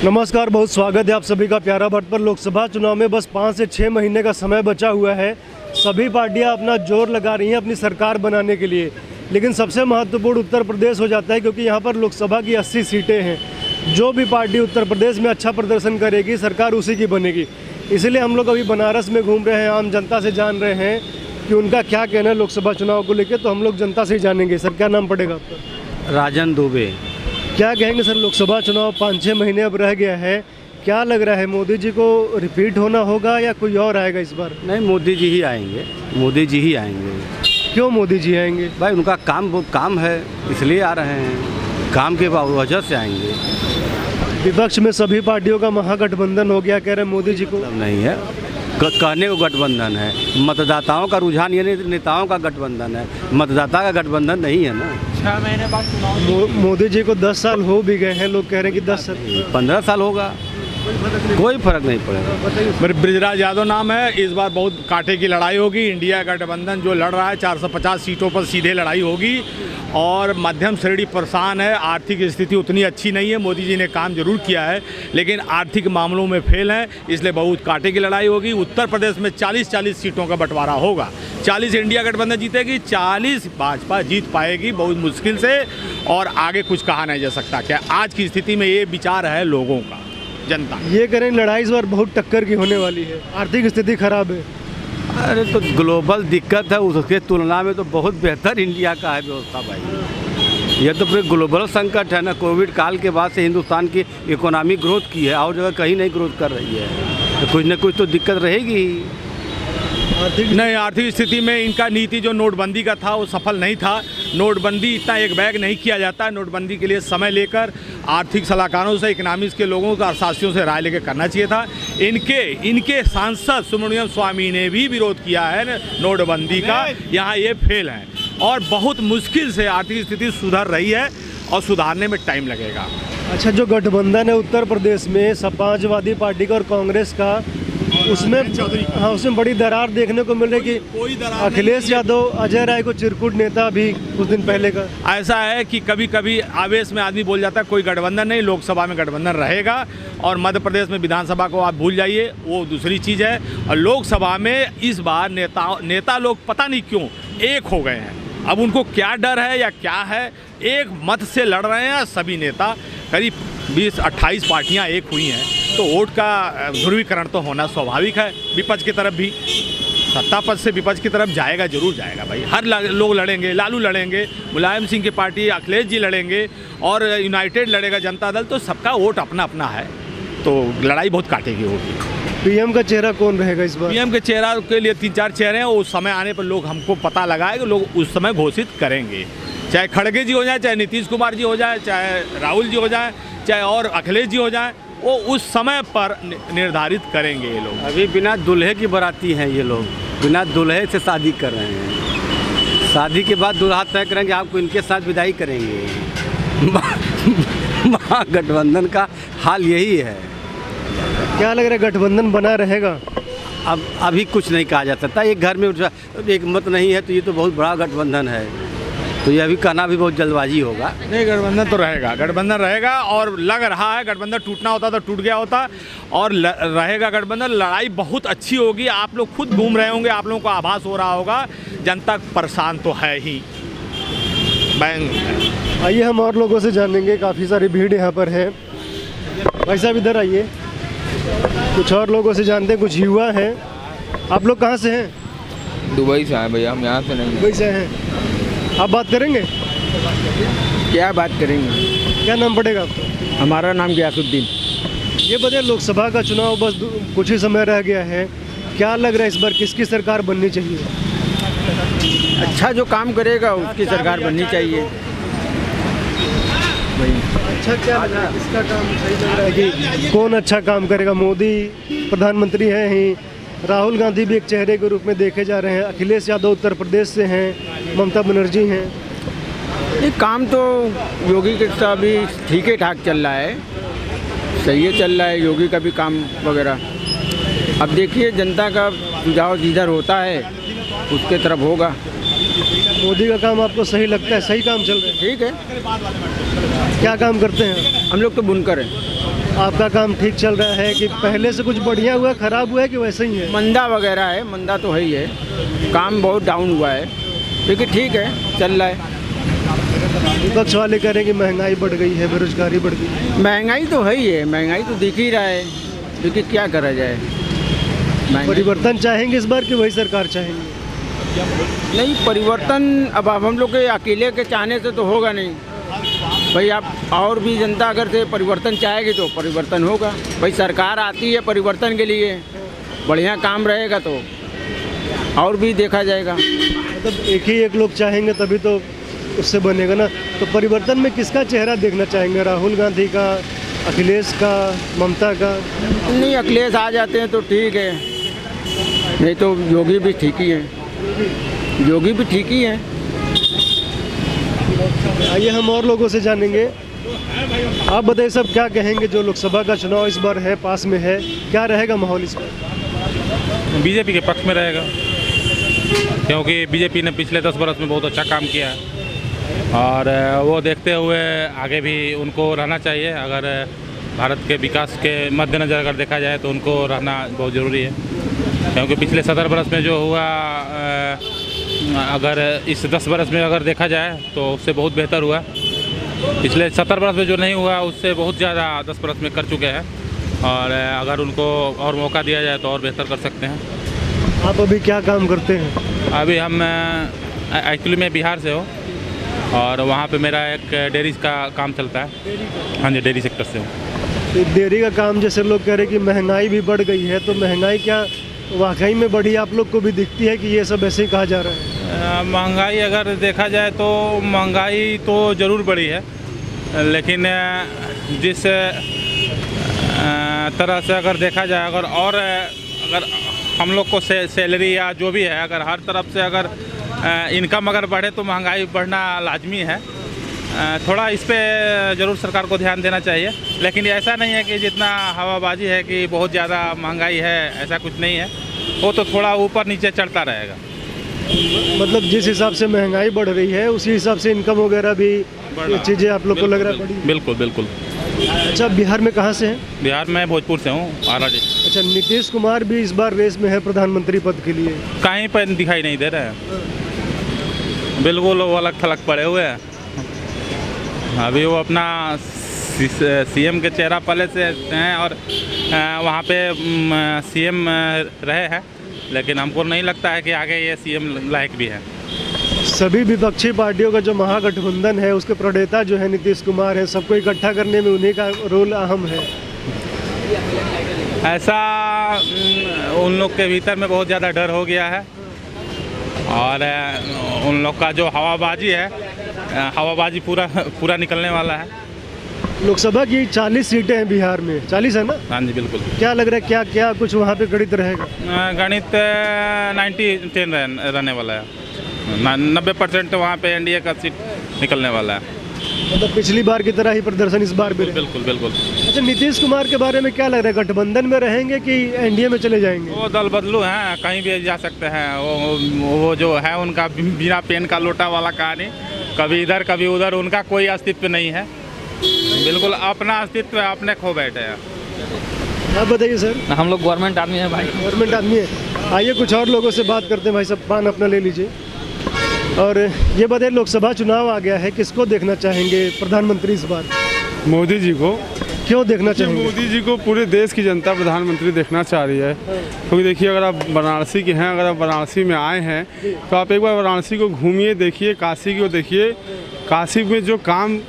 नमस्कार, बहुत स्वागत है आप सभी का प्यारा भट्ट पर। लोकसभा चुनाव में बस 5 से 6 महीने का समय बचा हुआ है। सभी पार्टियां अपना जोर लगा रही हैं अपनी सरकार बनाने के लिए, लेकिन सबसे महत्वपूर्ण उत्तर प्रदेश हो जाता है, क्योंकि यहां पर लोकसभा की 80 सीटें हैं। जो भी पार्टी उत्तर प्रदेश में अच्छा प्रदर्शन करेगी, सरकार उसी की बनेगी। इसलिए हम लोग अभी बनारस में घूम रहे हैं, आम जनता से जान रहे हैं कि उनका क्या कहना है लोकसभा चुनाव को लेकर। तो हम लोग जनता से ही जानेंगे। सर, क्या नाम पड़ेगा आपका? राजन दुबे। क्या कहेंगे सर, लोकसभा चुनाव 5-6 महीने अब रह गया है, क्या लग रहा है मोदी जी को रिपीट होना होगा या कोई और आएगा इस बार? नहीं, मोदी जी ही आएंगे, मोदी जी ही आएंगे। क्यों मोदी जी आएंगे? भाई उनका काम है, इसलिए आ रहे हैं, काम के वजह से आएंगे। विपक्ष में सभी पार्टियों का महागठबंधन हो गया, कह रहे हैं मोदी जी को। नहीं है, कहने को गठबंधन है, मतदाताओं का रुझान ये नहीं, नेताओं का गठबंधन है, मतदाता का गठबंधन नहीं है ना। 6 महीने बाद चुनाव मोदी जी को 10 साल हो भी गए हैं, लोग कह रहे हैं कि 10 साल 15 साल होगा, कोई फर्क नहीं पड़ेगा। मेरे बृजराज यादव नाम है। इस बार बहुत कांटे की लड़ाई होगी। इंडिया गठबंधन जो लड़ रहा है 450 सीटों पर सीधे लड़ाई होगी और मध्यम श्रेणी परेशान है। आर्थिक स्थिति उतनी अच्छी नहीं है। मोदी जी ने काम जरूर किया है, लेकिन आर्थिक मामलों में फेल हैं, इसलिए बहुत कांटे की लड़ाई होगी। उत्तर प्रदेश में 40-40 सीटों का बंटवारा होगा। 40 इंडिया गठबंधन जीतेगी, 40 भाजपा जीत पाएगी बहुत मुश्किल से, और आगे कुछ कहा नहीं जा सकता। क्या आज की स्थिति में ये विचार है लोगों का, जनता ये करें लड़ाई इस बार बहुत टक्कर की होने वाली है, आर्थिक स्थिति खराब है। अरे तो ग्लोबल दिक्कत है, उसके तुलना में तो बहुत बेहतर इंडिया का है व्यवस्था भाई। ये तो फिर ग्लोबल संकट है ना। कोविड काल के बाद से हिंदुस्तान की इकोनॉमी ग्रोथ की है, और जगह कहीं नहीं ग्रोथ कर रही है, तो कुछ न कुछ तो दिक्कत रहेगी ही। आर्थिक स्थिति में इनका नीति जो नोटबंदी का था वो सफल नहीं था। नोटबंदी इतना एक बैग नहीं किया जाता। नोटबंदी के लिए समय लेकर आर्थिक सलाहकारों से, इकोनॉमिक्स के लोगों का, अर्थशास्त्रियों से राय लेकर करना चाहिए था। इनके सांसद सुब्रमण्यम स्वामी ने भी विरोध किया है नोटबंदी का। यहाँ ये फेल है और बहुत मुश्किल से आर्थिक स्थिति सुधर रही है और सुधारने में टाइम लगेगा। अच्छा, जो गठबंधन है उत्तर प्रदेश में समाजवादी पार्टी का और कांग्रेस का, उसमें बड़ी दरार देखने को मिल रही कि अखिलेश यादव अजय राय को चिरकुट नेता भी कुछ दिन पहले का। ऐसा है कि कभी कभी आवेश में आदमी बोल जाता है कोई गठबंधन नहीं, लोकसभा में गठबंधन रहेगा और मध्य प्रदेश में विधानसभा को आप भूल जाइए, वो दूसरी चीज़ है। और लोकसभा में इस बार नेता लोग पता नहीं क्यों एक हो गए हैं। अब उनको क्या डर है या क्या है, एक मत से लड़ रहे हैं सभी नेता। करीब 20-28 पार्टियां एक हुई हैं, तो वोट का ध्रुवीकरण तो होना स्वाभाविक है। विपक्ष की तरफ भी, सत्ता पद से विपक्ष की तरफ जाएगा, जरूर जाएगा भाई। हर लोग लड़ेंगे, लालू लड़ेंगे, मुलायम सिंह की पार्टी अखिलेश जी लड़ेंगे और यूनाइटेड लड़ेगा जनता दल। तो सबका वोट अपना अपना है, तो लड़ाई बहुत कांटे की होगी। पीएम का चेहरा कौन रहेगा इस बार? पीएम के चेहरा के लिए 3-4 चेहरे हैं। उस समय आने पर लोग हमको पता लगाएंगे, लोग उस समय घोषित करेंगे। चाहे खड़गे जी हो जाए, चाहे नीतीश कुमार जी हो जाए, चाहे राहुल जी हो जाए, चाहे और अखिलेश जी हो जाए, वो उस समय पर निर्धारित करेंगे ये लोग। अभी बिना दूल्हे की बाराती हैं ये लोग, बिना दूल्हे से शादी कर रहे हैं। शादी के बाद दूल्हा तय करेंगे, आपको इनके साथ विदाई करेंगे। महागठबंधन का हाल यही है। क्या लग रहा है, गठबंधन बना रहेगा? अब अभी कुछ नहीं कहा जा सकता। एक घर में एक मत नहीं है, तो ये तो बहुत बड़ा गठबंधन है, तो ये अभी कहना भी बहुत जल्दबाजी होगा। नहीं, गठबंधन तो रहेगा, गठबंधन रहेगा और लग रहा है गठबंधन टूटना होता तो टूट गया होता, और रहेगा गठबंधन। लड़ाई बहुत अच्छी होगी। आप लोग खुद घूम रहे होंगे, आप लोगों को आभास हो रहा होगा, जनता परेशान तो है ही। आइए हम और लोगों से जानेंगे, काफ़ी सारी भीड़ यहाँ पर है। भाई साहब इधर आइए, कुछ और लोगों से जानते हैं। कुछ युवा हैं। आप लोग कहाँ से हैं? दुबई से आए भैया, हम यहाँ से नहीं। दुबई से हैं। आप बात करेंगे? क्या बात करेंगे? क्या नाम पड़ेगा आपका? हमारा नाम गयासुद्दीन। ये बताइए, लोकसभा का चुनाव बस कुछ ही समय रह गया है, क्या लग रहा है इस बार किसकी सरकार बननी चाहिए? अच्छा जो काम करेगा उसकी सरकार बननी चाहिए। अच्छा, क्या लग रहा है, किसका काम सही लग रहा है कि कौन अच्छा काम करेगा? मोदी प्रधानमंत्री हैं ही, राहुल गांधी भी एक चेहरे के रूप में देखे जा रहे हैं, अखिलेश यादव उत्तर प्रदेश से हैं, ममता बनर्जी हैं। ये काम तो योगी के साथ भी ठीक ही ठाक चल रहा है, सही है चल रहा है योगी का भी काम वगैरह। अब देखिए जनता का सुझाव जिधर होता है उसके तरफ होगा। मोदी का काम आपको सही लगता है? सही काम चल रहा है? ठीक है। क्या काम करते हैं? हम लोग तो बुनकर हैं। आपका काम ठीक चल रहा है कि पहले से कुछ बढ़िया हुआ, खराब हुआ है कि वैसे ही है? मंदा वगैरह है, मंदा तो है ही है, काम बहुत डाउन हुआ है, लेकिन ठीक है चल रहा है। विपक्ष वाले कह रहे हैं कि महंगाई बढ़ गई है, बेरोजगारी बढ़ गई है। महंगाई तो है ही है, महंगाई तो दिख ही रहा है, लेकिन क्या करा जाए। परिवर्तन चाहेंगे इस बार कि वही सरकार चाहेंगे? नहीं, परिवर्तन अब हम लोग के अकेले के चाहने से तो होगा नहीं भाई। आप और भी जनता अगर से परिवर्तन चाहेगी तो परिवर्तन होगा भाई। सरकार आती है परिवर्तन के लिए, बढ़िया काम रहेगा तो और भी देखा जाएगा। मतलब एक लोग चाहेंगे तभी तो उससे बनेगा ना। तो परिवर्तन में किसका चेहरा देखना चाहेंगे? राहुल गांधी का, अखिलेश का, ममता का? नहीं, अखिलेश आ जाते हैं तो ठीक है, नहीं तो योगी भी ठीक ही है, योगी भी ठीक ही है। आइए हम और लोगों से जानेंगे। आप बताइए सब, क्या कहेंगे जो लोकसभा का चुनाव इस बार है, पास में है, क्या रहेगा माहौल इस बार? बीजेपी के पक्ष में रहेगा, क्योंकि बीजेपी ने पिछले 10 बरस में बहुत अच्छा काम किया है और वो देखते हुए आगे भी उनको रहना चाहिए। अगर भारत के विकास के मद्देनज़र अगर देखा जाए तो उनको रहना बहुत ज़रूरी है, क्योंकि पिछले 17 बरस में जो हुआ, अगर इस 10 बरस में अगर देखा जाए तो उससे बहुत बेहतर हुआ। पिछले 70 बरस में जो नहीं हुआ उससे बहुत ज़्यादा 10 बरस में कर चुके हैं, और अगर उनको और मौका दिया जाए तो और बेहतर कर सकते हैं। आप अभी क्या काम करते हैं? अभी हम एक्चुअली मैं बिहार से हूँ और वहाँ पे मेरा एक डेयरी का काम चलता है। हाँ जी, डेयरी सेक्टर से हूँ। तो डेयरी का काम, जैसे लोग कह रहे हैं कि महंगाई भी बढ़ गई है, तो महंगाई क्या वाकई में बढ़ी? आप लोग को भी दिखती है कि ये सब ऐसे ही कहा जा रहा है? महंगाई अगर देखा जाए तो महंगाई तो ज़रूर बढ़ी है, लेकिन जिस तरह से अगर देखा जाए, अगर हम लोग को सैलरी या जो भी है, अगर हर तरफ से अगर इनकम अगर बढ़े तो महंगाई बढ़ना लाजमी है। थोड़ा इस पे ज़रूर सरकार को ध्यान देना चाहिए, लेकिन ऐसा नहीं है कि जितना हवाबाजी है कि बहुत ज़्यादा महंगाई है, ऐसा कुछ नहीं है। वो तो थोड़ा ऊपर नीचे चढ़ता रहेगा। मतलब जिस हिसाब से महंगाई बढ़ रही है उसी हिसाब से इनकम वगैरह भी चीज़ें आप लोग को लग रहा है बढ़ी? बिल्कुल बिल्कुल। अच्छा, बिहार में कहाँ से हैं? बिहार में भोजपुर से हूँ, आरा जी। अच्छा, नीतीश कुमार भी इस बार रेस में है प्रधानमंत्री पद के लिए? कहीं पर दिखाई नहीं दे रहे हैं, बिल्कुल वो अलग थलग पड़े हुए हैं। अभी वो अपना सीएम के चेहरा पहले से हैं और वहाँ पे सीएम रहे हैं, लेकिन हमको नहीं लगता है कि आगे ये सीएम लायक भी है। सभी विपक्षी पार्टियों का जो महागठबंधन है उसके प्रणेता जो है नीतीश कुमार है, सबको इकट्ठा करने में उन्हीं का रोल अहम है। ऐसा उन लोग के भीतर में बहुत ज़्यादा डर हो गया है, और उन लोग का जो हवाबाजी है, हवाबाजी पूरा निकलने वाला है। लोकसभा की 40 सीटें हैं बिहार में, 40 है ना? हाँ जी बिल्कुल। क्या लग रहा है, क्या क्या कुछ वहाँ पे गणित रहेगा? गणित 90-10 रहने वाला है। 90% वहाँ पे एनडीए का सीट निकलने वाला है। मतलब पिछली बार की तरह ही प्रदर्शन इस बार भी रहेगा? बिल्कुल बिल्कुल। अच्छा, नीतीश कुमार के बारे में क्या लग रहा है? गठबंधन में रहेंगे कि एनडीए में चले जाएंगे? वो दल बदलू हैं, कहीं भी जा सकते हैं। वो जो है उनका बिना पेन का लोटा वाला कहानी, कभी इधर कभी उधर, उनका कोई अस्तित्व नहीं है। बिल्कुल अपना अस्तित्व अपने खो बैठे हैं। आप बताइए सर। हम लोग गवर्नमेंट आदमी हैं भाई। गवर्नमेंट आदमी है। आइए कुछ और लोगों से बात करते हैं। भाई सब पान अपना ले लीजिए। और ये बताइए, लोकसभा चुनाव आ गया है, किसको देखना चाहेंगे प्रधानमंत्री इस बार? मोदी जी को। क्यों देखना चाहेंगे? मोदी जी को पूरे देश की जनता प्रधानमंत्री देखना चाह रही है, क्योंकि देखिए अगर आप वाराणसी के हैं, अगर आप वाराणसी में आए हैं तो आप एक बार वाराणसी को घूमिए, देखिए काशी को देखिए। काशी में जो काम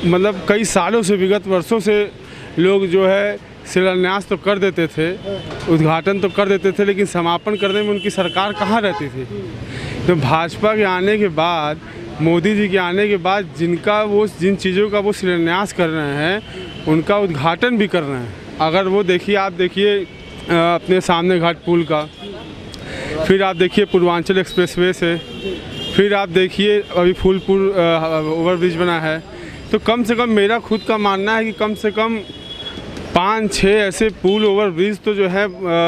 मतलब कई सालों से, विगत वर्षों से लोग जो है शिलान्यास तो कर देते थे, उद्घाटन तो कर देते थे, लेकिन समापन करने में उनकी सरकार कहाँ रहती थी। तो भाजपा के आने के बाद, मोदी जी के आने के बाद जिन चीज़ों का वो शिलान्यास कर रहे हैं उनका उद्घाटन भी कर रहे हैं। अगर वो देखिए, आप देखिए अपने सामने घाट पुल का, फिर आप देखिए पूर्वांचल एक्सप्रेसवे से, फिर आप देखिए अभी फूलपुर ओवरब्रिज बना है। तो कम से कम मेरा खुद का मानना है कि कम से कम 5-6 ऐसे पुल ओवर ब्रिज तो जो है,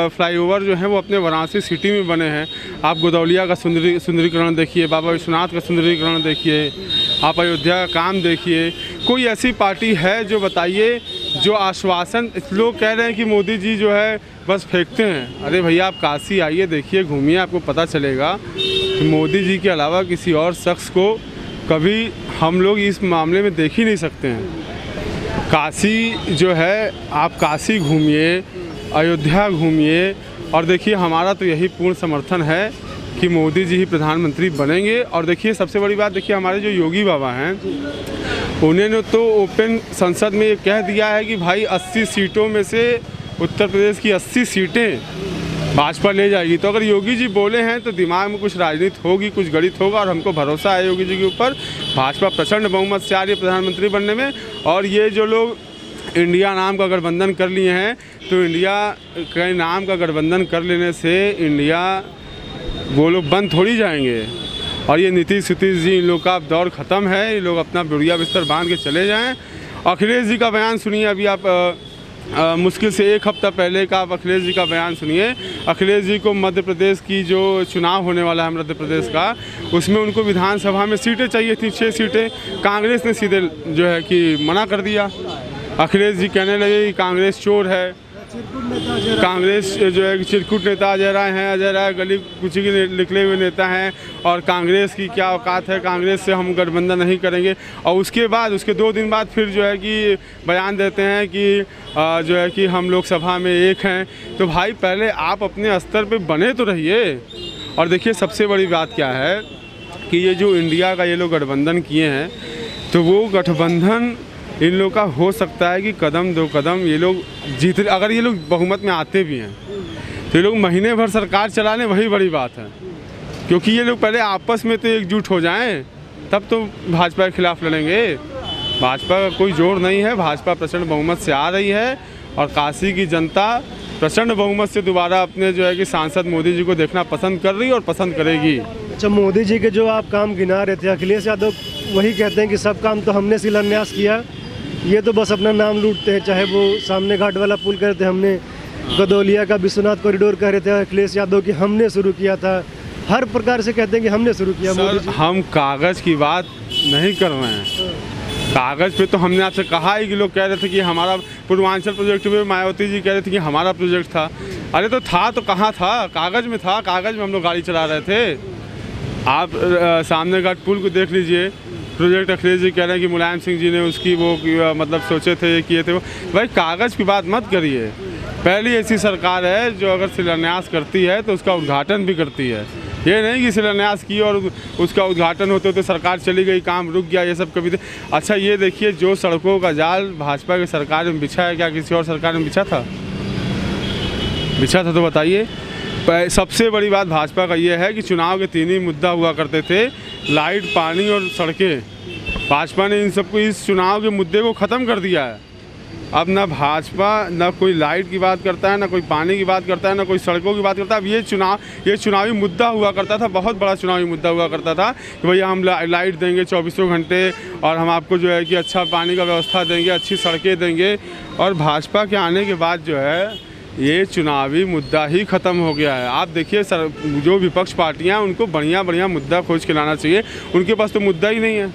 फ्लाईओवर जो है वो अपने वाराणसी सिटी में बने हैं। आप गोदौलिया का सुंदरीकरण देखिए, बाबा विश्वनाथ का सुंदरीकरण देखिए, आप अयोध्या का काम देखिए। कोई ऐसी पार्टी है जो बताइए जो आश्वासन लोग कह रहे हैं कि मोदी जी जो है बस फेंकते हैं, अरे भैया आप काशी आइए, देखिए, घूमिए, आपको पता चलेगा कि मोदी जी के अलावा किसी और शख्स को कभी हम लोग इस मामले में देख ही नहीं सकते हैं। काशी जो है, आप काशी घूमिए, अयोध्या घूमिए, और देखिए हमारा तो यही पूर्ण समर्थन है कि मोदी जी ही प्रधानमंत्री बनेंगे। और देखिए सबसे बड़ी बात, देखिए हमारे जो योगी बाबा हैं, उन्होंने तो ओपन संसद में ये कह दिया है कि भाई 80 सीटों में से उत्तर प्रदेश की 80 सीटें भाजपा ले जाएगी। तो अगर योगी जी बोले हैं तो दिमाग में कुछ राजनीति होगी, कुछ गणित होगा, और हमको भरोसा है योगी जी के ऊपर। भाजपा प्रचंड बहुमत से आ रही है प्रधानमंत्री बनने में। और ये जो लोग इंडिया नाम का गठबंधन कर लिए हैं, तो इंडिया के नाम का गठबंधन कर लेने से इंडिया वो लोग बंद थोड़ी जाएंगे। और ये नीतीश जी, इन लोग का अब दौर ख़त्म है, ये लोग अपना बुढ़िया बिस्तर बांध के चले जाएं। अखिलेश जी का बयान सुनिए, अभी आप मुश्किल से एक हफ्ता पहले का आप अखिलेश जी का बयान सुनिए। अखिलेश जी को मध्य प्रदेश की जो चुनाव होने वाला है मध्य प्रदेश का, उसमें उनको विधानसभा में सीटें चाहिए थी, 6 सीटें। कांग्रेस ने सीधे जो है कि मना कर दिया। अखिलेश जी कहने लगे कि कांग्रेस चोर है, कांग्रेस जो है चिरकुट नेता अजय राय गली कुची के निकले हुए नेता हैं, और कांग्रेस की क्या औकात है, कांग्रेस से हम गठबंधन नहीं करेंगे। और उसके बाद, उसके 2 दिन बाद फिर जो है कि बयान देते हैं कि जो है कि हम लोकसभा में एक हैं। तो भाई पहले आप अपने स्तर पे बने तो रहिए। और देखिए सबसे बड़ी बात क्या है कि ये जो इंडिया का ये लोग गठबंधन किए हैं, तो वो गठबंधन इन लोग का हो सकता है कि कदम 2 कदम ये लोग जीत, अगर ये लोग बहुमत में आते भी हैं तो ये लोग महीने भर सरकार चला लें, वही बड़ी बात है। क्योंकि ये लोग पहले आपस में तो एकजुट हो जाएं, तब तो भाजपा के खिलाफ लड़ेंगे। भाजपा का कोई जोर नहीं है, भाजपा प्रचंड बहुमत से आ रही है, और काशी की जनता प्रचंड बहुमत से दोबारा अपने जो है कि सांसद मोदी जी को देखना पसंद कर रही है और पसंद करेगी। अच्छा, मोदी जी के जो आप काम गिना रहे थे, अखिलेश यादव वही कहते हैं कि सब काम तो हमने शिलान्यास किया, ये तो बस अपना नाम लूटते हैं। चाहे वो सामने घाट वाला पुल कह रहे थे हमने, गदौलिया का विश्वनाथ कॉरिडोर कह रहे थे अखिलेश यादव कि हमने शुरू किया था, हर प्रकार से कहते हैं कि हमने शुरू किया। मोदी जी, हम कागज़ की बात नहीं कर रहे हैं। कागज़ पे तो हमने आपसे कहा ही कि लोग कह रहे थे कि हमारा पूर्वांचल प्रोजेक्ट में मायावती जी कह रहे थे कि हमारा प्रोजेक्ट था। अरे तो था तो कहाँ था, कागज़ में था, कागज़ में हम लोग गाड़ी चला रहे थे। आप सामने घाट पुल को देख लीजिए, प्रोजेक्ट अखिलेश जी कह रहे हैं कि मुलायम सिंह जी ने उसकी वो मतलब सोचे थे, किए थे। वो भाई कागज़ की बात मत करिए। पहली ऐसी सरकार है जो अगर शिलान्यास करती है तो उसका उद्घाटन भी करती है। ये नहीं कि शिलान्यास की और उसका उद्घाटन होते होते सरकार चली गई, काम रुक गया, ये सब कभी थे। अच्छा ये देखिए, जो सड़कों का जाल भाजपा की सरकार में बिछा है, क्या किसी और सरकार में बिछा था? बिछा था तो बताइए। सबसे बड़ी बात भाजपा का ये है कि चुनाव के 3 ही मुद्दा हुआ करते थे, लाइट, पानी और सड़कें। भाजपा ने इन सबको, इस चुनाव के मुद्दे को ख़त्म कर दिया है। अब ना भाजपा ना कोई लाइट की बात करता है, ना कोई पानी की बात करता है, ना कोई सड़कों की बात करता है। अब ये चुनावी मुद्दा हुआ करता था, बहुत बड़ा चुनावी मुद्दा हुआ करता था कि भैया हम लाइट देंगे 24 घंटे, और हम आपको जो है कि अच्छा पानी का व्यवस्था देंगे, अच्छी सड़कें देंगे। और भाजपा के आने के बाद जो है ये चुनावी मुद्दा ही ख़त्म हो गया है। आप देखिए जो विपक्ष पार्टियां, उनको बढ़िया मुद्दा खोज के लाना चाहिए, उनके पास तो मुद्दा ही नहीं है।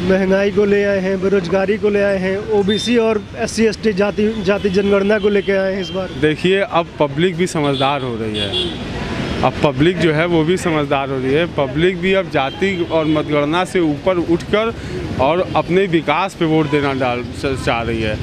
महंगाई को ले आए हैं, बेरोजगारी को ले आए हैं, ओबीसी और SC ST जाति जनगणना को लेके आए हैं इस बार। देखिए अब पब्लिक भी समझदार हो रही है, अब पब्लिक जो है वो भी समझदार हो रही है। पब्लिक भी अब जाति और मतगणना से ऊपर उठकर और अपने विकास पे वोट देना चाह रही है।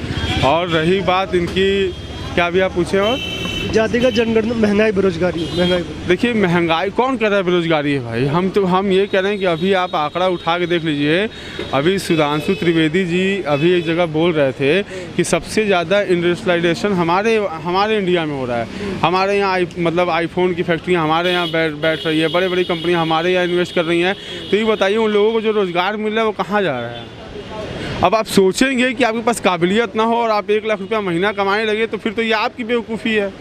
और रही बात इनकी, क्या भी आप पूछे, और जातिगत जनगणना, महंगाई, बेरोजगारी, महंगाई। देखिए महंगाई कौन कह रहा है बेरोजगारी है भाई? हम ये कह रहे हैं कि अभी आप आंकड़ा उठा के देख लीजिए। अभी सुधांशु त्रिवेदी जी अभी एक जगह बोल रहे थे कि सबसे ज़्यादा इंडस्ट्रियलाइजेशन हमारे इंडिया में हो रहा है। हमारे यहाँ मतलब आईफोन की फैक्ट्रियाँ हमारे यहाँ बैठ रही है, बड़ी बड़ी कंपनियाँ हमारे यहाँ इन्वेस्ट कर रही हैं। तो ये बताइए उन लोगों को जो रोज़गार मिल रहा है वो कहाँ जा रहा है? अब आप सोचेंगे कि आपके पास काबिलियत ना हो और आप 1 लाख रुपया महीना कमाने लगे, तो फिर तो ये आपकी बेवकूफ़ी है।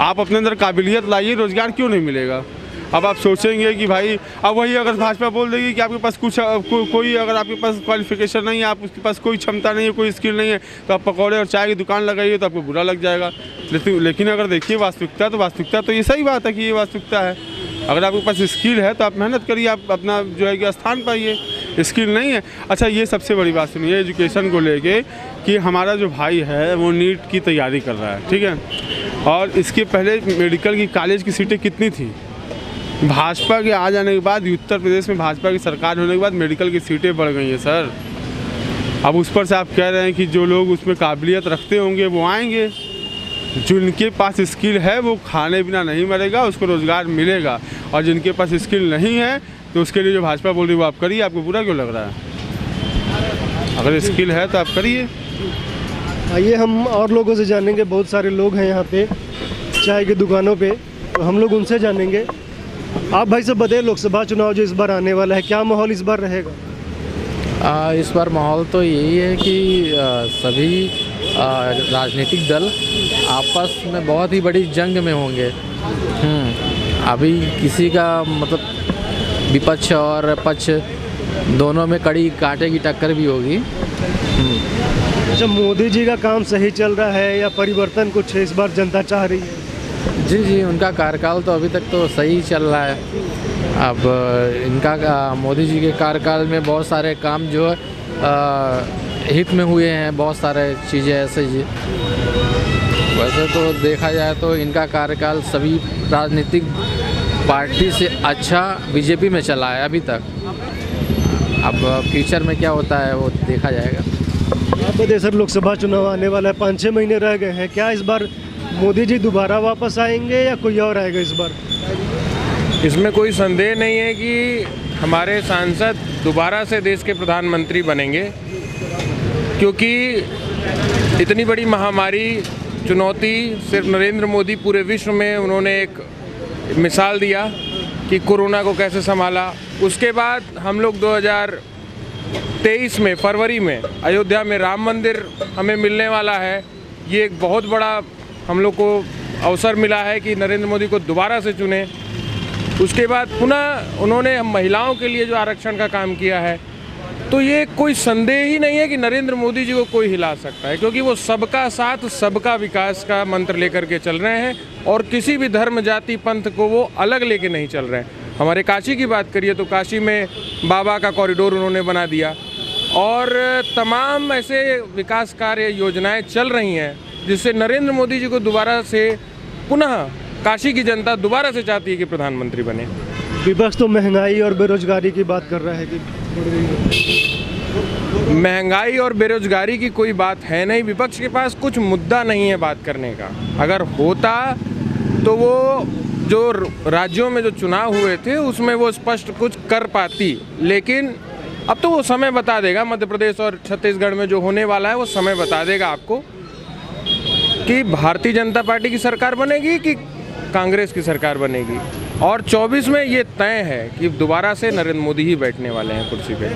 आप अपने अंदर काबिलियत लाइए, रोज़गार क्यों नहीं मिलेगा? अब आप सोचेंगे कि भाई, अब वही अगर भाजपा बोल देगी कि आपके पास कोई अगर आपके पास क्वालिफिकेशन नहीं है, आप उसके पास कोई क्षमता नहीं है, कोई स्किल नहीं है, तो आप पकौड़े और चाय की दुकान लगाइए तो आपको बुरा लग जाएगा। लेकिन अगर देखिए वास्तविकता, तो वास्तविकता तो ये सही बात है कि ये वास्तविकता है। अगर आपके पास स्किल है तो आप मेहनत करिए, आप अपना जो है कि स्थान पाइए। स्किल नहीं है। अच्छा ये सबसे बड़ी बात सुनिए एजुकेशन को लेके कि हमारा जो भाई है वो नीट की तैयारी कर रहा है, ठीक है, और इसके पहले मेडिकल की कॉलेज की सीटें कितनी थी? भाजपा के आ जाने के बाद उत्तर प्रदेश में भाजपा की सरकार होने के बाद मेडिकल की सीटें बढ़ गई हैं सर। अब उस पर से आप कह रहे हैं कि जो लोग उसमें काबिलियत रखते होंगे वो आएंगे, जिनके पास स्किल है वो खाने बिना नहीं मरेगा, उसको रोज़गार मिलेगा, और जिनके पास स्किल नहीं है तो उसके लिए जो भाजपा बोल रही है वो आप करिए। आपको बुरा क्यों लग रहा है? अगर स्किल है तो आप करिए। आइए हम और लोगों से जानेंगे, बहुत सारे लोग हैं यहाँ पे चाय की दुकानों पे, तो हम लोग उनसे जानेंगे। आप भाई साहब बताइए, लोकसभा चुनाव जो इस बार आने वाला है, क्या माहौल इस बार रहेगा? इस बार माहौल तो यही है कि सभी राजनीतिक दल आपस में बहुत ही बड़ी जंग में होंगे। अभी किसी का मतलब विपक्ष और पक्ष दोनों में कड़ी कांटे की टक्कर भी होगी। अच्छा, मोदी जी का काम सही चल रहा है या परिवर्तन कुछ इस बार जनता चाह रही है? जी, उनका कार्यकाल तो अभी तक तो सही चल रहा है। अब इनका मोदी जी के कार्यकाल में बहुत सारे काम जो है हित में हुए हैं, बहुत सारे चीज़ें ऐसे जी। वैसे तो देखा जाए तो इनका कार्यकाल सभी राजनीतिक पार्टी से अच्छा बीजेपी में चला है अभी तक। अब फ्यूचर में क्या होता है वो देखा जाएगा। आप बताइए सर, लोकसभा चुनाव आने वाला है, 5-6 महीने रह गए हैं, क्या इस बार मोदी जी दोबारा वापस आएंगे या कोई और आएगा इस बार? इसमें कोई संदेह नहीं है कि हमारे सांसद दोबारा से देश के प्रधानमंत्री बनेंगे, क्योंकि इतनी बड़ी महामारी चुनौती सिर्फ नरेंद्र मोदी पूरे विश्व में उन्होंने एक मिसाल दिया कि कोरोना को कैसे संभाला। उसके बाद हम लोग 2023 में फरवरी में अयोध्या में राम मंदिर हमें मिलने वाला है। ये एक बहुत बड़ा हम लोग को अवसर मिला है कि नरेंद्र मोदी को दोबारा से चुने। उसके बाद पुनः उन्होंने महिलाओं के लिए जो आरक्षण का काम किया है, तो ये कोई संदेह ही नहीं है कि नरेंद्र मोदी जी को कोई हिला सकता है, क्योंकि वो सबका साथ सबका विकास का मंत्र लेकर के चल रहे हैं और किसी भी धर्म जाति पंथ को वो अलग लेके नहीं चल रहे हैं। हमारे काशी की बात करिए तो काशी में बाबा का कॉरिडोर उन्होंने बना दिया, और तमाम ऐसे विकास कार्य योजनाएं चल रही हैं जिससे नरेंद्र मोदी जी को दोबारा से पुनः काशी की जनता दोबारा से चाहती है कि प्रधानमंत्री बने। विपक्ष तो महंगाई और बेरोजगारी की बात कर रहा है कि बढ़ रही है। महंगाई और बेरोजगारी की कोई बात है नहीं, विपक्ष के पास कुछ मुद्दा नहीं है बात करने का। अगर होता तो वो जो राज्यों में जो चुनाव हुए थे उसमें वो स्पष्ट कुछ कर पाती, लेकिन अब तो वो समय बता देगा। मध्य प्रदेश और छत्तीसगढ़ में जो होने वाला है वो समय बता देगा आपको कि भारतीय जनता पार्टी की सरकार बनेगी कि कांग्रेस की सरकार बनेगी। और 24 में ये तय है कि दोबारा से नरेंद्र मोदी ही बैठने वाले हैं कुर्सी पे।